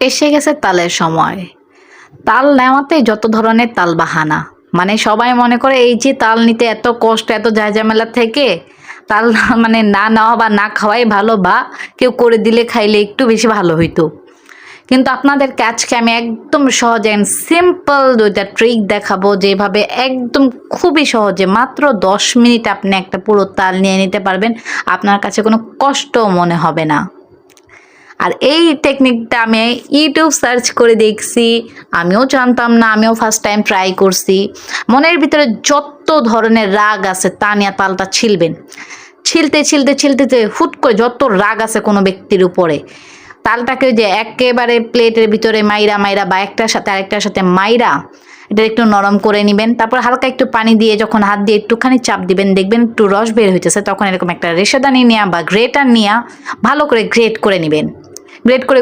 এসে গেছে তালের সময়। তাল নেওয়াতেই যত ধরনের তাল বাহানা। মানে সবাই মনে করে এই যে তাল নিতে এত কষ্ট, এত ঝামেলা থেকে তাল মানে না নেওয়া বা না খাওয়াই ভালো, বা কেউ করে দিলে খাইলে একটু বেশি ভালো হইতো। কিন্তু আপনাদেরকে আজকে আমি একদম সহজে সিম্পল 2টা ট্রিক দেখাবো, যেভাবে একদম খুবই সহজে মাত্র 10 মিনিট আপনি একটা পুরো তাল নিয়ে নিতে পারবেন। আপনার কাছে কোনো কষ্টও মনে হবে না। আর এই টেকনিকটা আমি ইউটিউব সার্চ করে দেখছি, আমিও জানতাম না, আমিও ফার্স্ট টাইম ট্রাই করছি। মনের ভিতরে যত ধরনের রাগ আছে তা নিয়ে তালটা ছিলবেন। ছিলতে ছিলতে ছিলতে হুট করে যত রাগ আছে কোনো ব্যক্তির উপরে, তালটাকে ওই যে একেবারে প্লেটের ভিতরে মাইরা মাইরা বা একটার সাথে আরেকটার সাথে মাইরা এটা একটু নরম করে নেবেন। তারপর হালকা একটু পানি দিয়ে যখন হাত দিয়ে একটুখানি চাপ দিবেন, দেখবেন একটু রস বের হইতেছে। তখন এরকম একটা রেশাদানি নেওয়া বা গ্রেটার নিয়ে ভালো করে গ্রেট করে নেবেন। গ্রেট করে